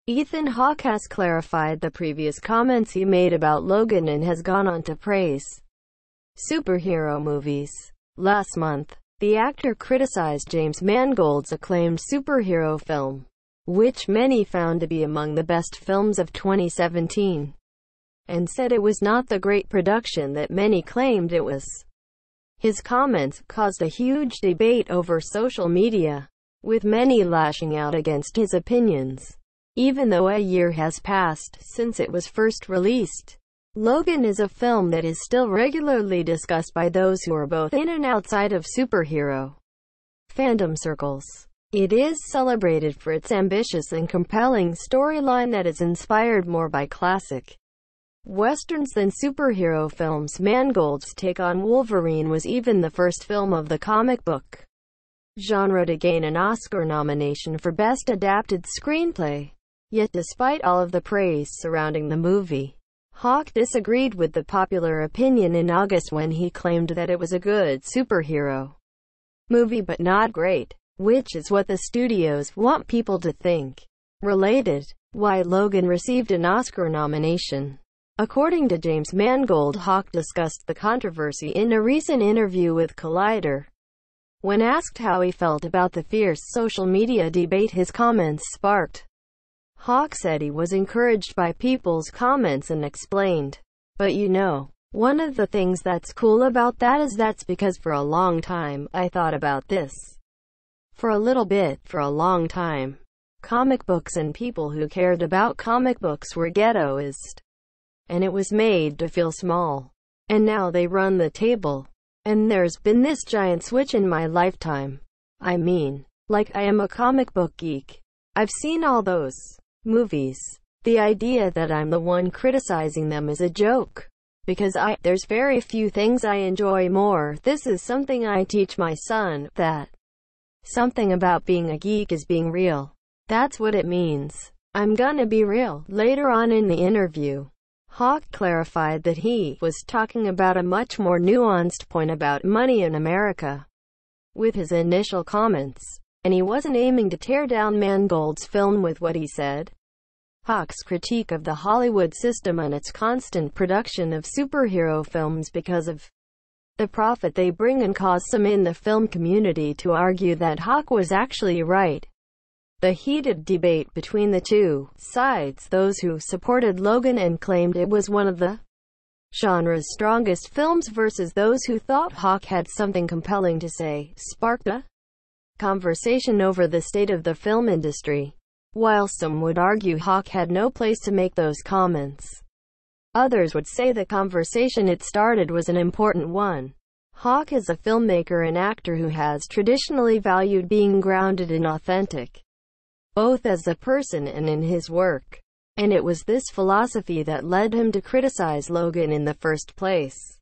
Ethan Hawke has clarified the previous comments he made about Logan and has gone on to praise superhero movies. Last month, the actor criticized James Mangold's acclaimed superhero film, which many found to be among the best films of 2017, and said it was not the great production that many claimed it was. His comments caused a huge debate over social media, with many lashing out against his opinions. Even though a year has passed since it was first released, Logan is a film that is still regularly discussed by those who are both in and outside of superhero fandom circles. It is celebrated for its ambitious and compelling storyline that is inspired more by classic westerns than superhero films. Mangold's take on Wolverine was even the first film of the comic book genre to gain an Oscar nomination for Best Adapted Screenplay. Yet despite all of the praise surrounding the movie, Hawke disagreed with the popular opinion in August when he claimed that it was a good superhero movie but not great, which is what the studios want people to think. Related, why Logan received an Oscar nomination. According to James Mangold, Hawke discussed the controversy in a recent interview with Collider. When asked how he felt about the fierce social media debate his comments sparked, Hawke said he was encouraged by people's comments and explained, "But you know, one of the things that's cool about that is that's because for a long time, I thought about this. For a little bit, for a long time, comic books and people who cared about comic books were ghettoized. And it was made to feel small. And now they run the table. And there's been this giant switch in my lifetime. I mean, like I am a comic book geek. I've seen all those movies. The idea that I'm the one criticizing them is a joke. Because there's very few things I enjoy more. This is something I teach my son, that something about being a geek is being real. That's what it means. I'm gonna be real." Later on in the interview, Hawke clarified that he was talking about a much more nuanced point about money in America with his initial comments, and he wasn't aiming to tear down Mangold's film with what he said. Hawke's critique of the Hollywood system and its constant production of superhero films because of the profit they bring and caused some in the film community to argue that Hawke was actually right. The heated debate between the two sides, those who supported Logan and claimed it was one of the genre's strongest films versus those who thought Hawke had something compelling to say, sparked a conversation over the state of the film industry. While some would argue Hawke had no place to make those comments, others would say the conversation it started was an important one. Hawke is a filmmaker and actor who has traditionally valued being grounded and authentic, both as a person and in his work. And it was this philosophy that led him to criticize Logan in the first place,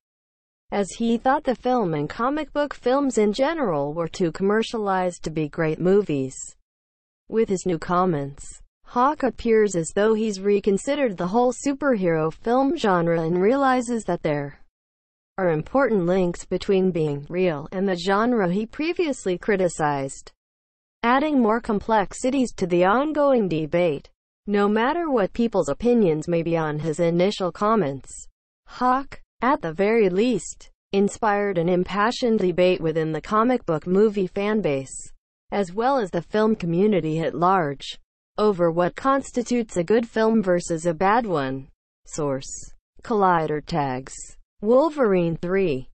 as he thought the film and comic book films in general were too commercialized to be great movies. With his new comments, Hawke appears as though he's reconsidered the whole superhero film genre and realizes that there are important links between being real and the genre he previously criticized, adding more complexities to the ongoing debate. No matter what people's opinions may be on his initial comments, Hawke, at the very least, inspired an impassioned debate within the comic book movie fanbase, as well as the film community at large, over what constitutes a good film versus a bad one. Source: Collider tags Wolverine 3.